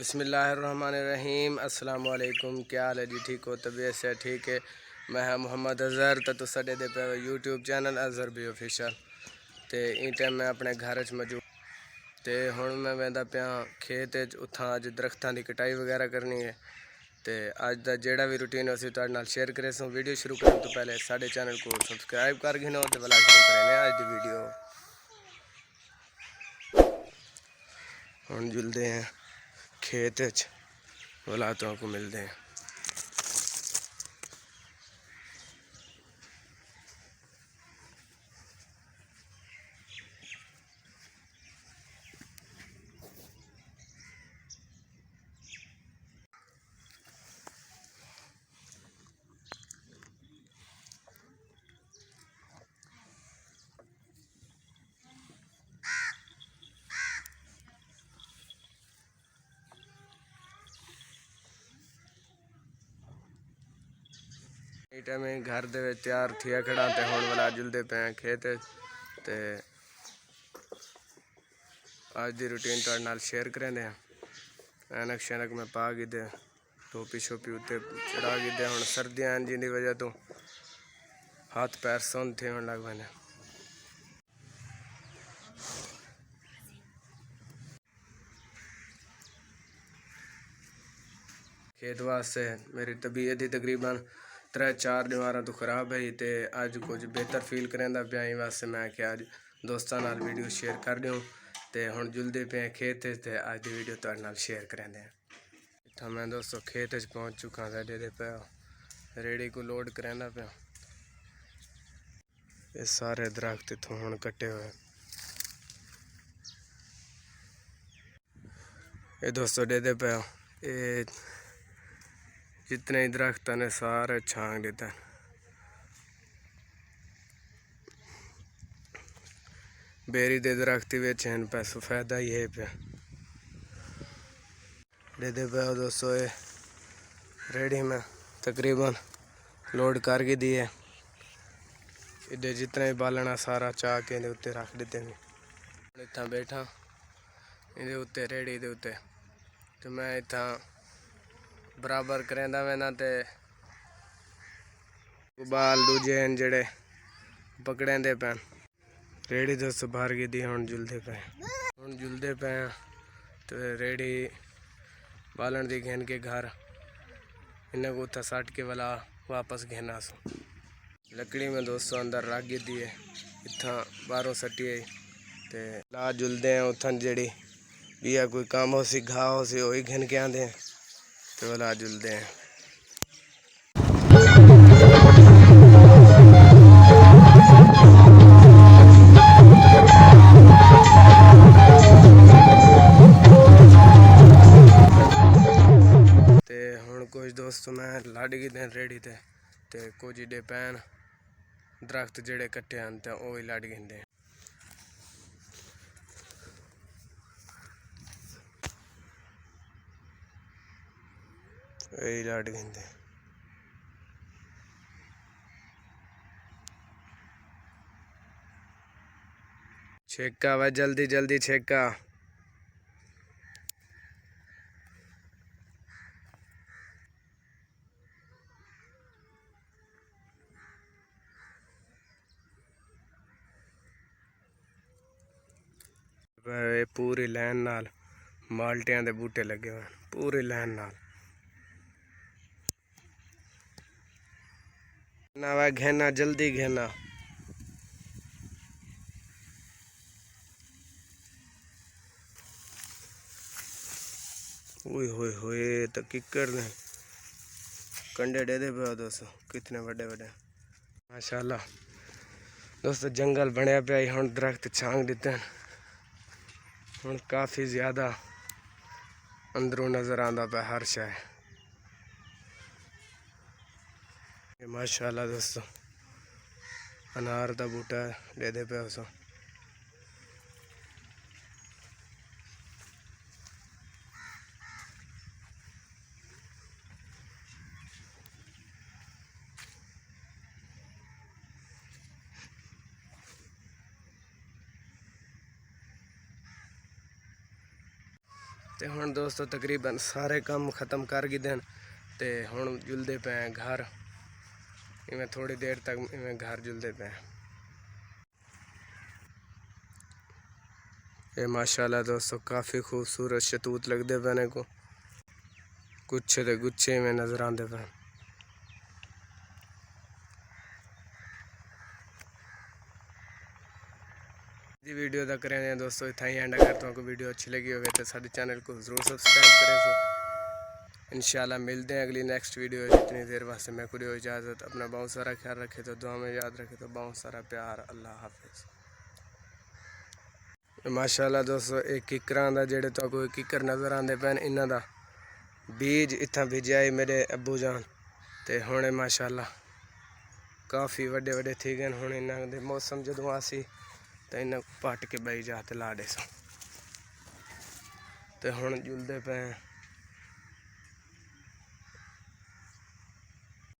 बिस्मिल्लाहिर्रहमानिर्रहीम। अस्सलाम वालेकुम। क्या हाल है जी? ठीक हो? तबीयत से ठीक है? मैं हाँ मोहम्मद अज़हर तो तुसाडे दे पे यूट्यूब चैनल अज़हर भी ऑफिशियल तो इन टाइम मैं अपने घर च मौजूद तो हुण मैं वहदा पिया खेत उत्थां अज दरख्तां की कटाई वगैरह करनी है तो अज का जोड़ा भी रूटीन है उसी तुहाडे नाल शेयर करे सो। वीडियो शुरू करने तो पहले साडे चैनल को सबसक्राइब कर गिनो तो वाला शुरू करें अज की वीडियो। हुण जुलते हैं खेत वलातों को मिलते हैं। इस टाइम घर दे तैयार थिया खड़ा तो हुण वाला जुलते पे हैं खेत ते अज की रूटीन तुहाडे नाल शेयर करेंदे हैं। ऐनक शैनक में पा गिदे टोपी शोपी उत्ते चढ़ा गिदे। हुण सर्दियां हैं जिंदी वजह तो हाथ पैर सुन थे होने लग पे। खेत वास्ते मेरी तबीयत ही तकरीबन 3-4 दीवारों तो ख़राब है तो अज कुछ बेहतर फील करेंदा पिया। वास्ते मैं क्या अज दोस्तों नाल वीडियो शेयर कर दूँ तो हुण जुलते पे खेत तो अज की वीडियो तुहाडे नाल शेयर करेंदे। इतना मैं दोस्तों खेत पहुँच चुका साडे दे पे रेड़ी को लोड करेंदा पिया। ये सारे दरख्त इतों हुण कट्टे हुए ये दोस्तों दे पे ये जितने दरख्त ने सारे छांग देते हैं। बेरी दे दरख्त वेचन पे फायदा ही है पे दे पे दोस्तों। ये रेडी में तकरीबन लोड कर के दी है। इधर जितना भी बालना सारा चाह के उत्ते रख देते हैं। इतना बैठा ये उत्ते रेड़ी दे उत्ते तो मैं इतना बराबर करेंदा वैना ते बाल दूजे हैं जड़े पकड़ेंदे पैन रेड़ी दोस्तों बाहर की दी। हुण जुलते पे तो रेड़ी बालन दी घेन के घर इन्हें को उत्था सट के वाला वापस घेना सो लकड़ी में दोस्तों अंदर रख दी है। इतना बाहरों सटी है तो ला जुलते हैं उथन जड़ी भी कोई काम हो सी घा हो सी वही घिन के आते हैं तो ला जुलते हैं। हुण कुछ दोस्तों मैं लड़ गई थे रेड़ी ते कुछ इडे पैन दरख्त जड़े कट्टे हैं तो वह ही लड़ गए। यही लड़ गए छेका वह जल्दी जल्दी छेका। पूरी लाइन नाल माल्टियां दे बूटे लगे हुए पूरी लाइन नाल ना वह घेना जल्दी घेना। ओए होए होए तो किकर ने कंडे दे दे पे दोस्तों कितने बड़े बड़े माशाल्लाह। दोस्तों जंगल बनया पे हुण दरख्त छांग देते हैं। हुण काफ़ी ज़्यादा अंदरों नज़र आंदा पे हर शय माशाल्लाह। दोस्तों अनार का बूटा दे पे उसो ਤੇ ਹੁਣ ਦੋਸਤੋ ਤਕਰੀਬਨ ਸਾਰੇ ਕੰਮ ਖਤਮ ਕਰ ਗਏ ਹਨ ਤੇ ਹੁਣ ਜੁਲਦੇ ਪਏ ਘਰ। इवें थोड़ी देर तक इवें घर जुलते पे। ये माशाल्लाह दोस्तों काफ़ी खूबसूरत शतूत लगते पे को, गुच्छे ते गुच्छे में नज़र आते पे। जी वीडियो का करें दोस्तों इतना ही एंड। अगर तुमको वीडियो अच्छी लगी हो तो साडे चैनल को ज़रूर सब्सक्राइब करें। सो इंशाल्लाह मिलते हैं अगली नेक्स्ट वीडियो। जितनी देर वास्ते मैं कुछ इजाज़त। अपना बहुत सारा ख्याल रखे तो दुआ में याद रखे तो बहुत सारा प्यार। अल्लाह हाफिज़। माशाल्लाह दोस्तों एक किकरां दा जेड़े तो कोई किकर नज़र आते पैन इन्हां दा बीज इत्थां भेजा है मेरे अब्बू जान ते हुणे माशाल्लाह काफ़ी वड्डे वड्डे थी गए। हुण इन्हां दे मौसम जदों आसी तो इन्हां पट के बही जा ते ला दे सो ते हुण जुलदे पे।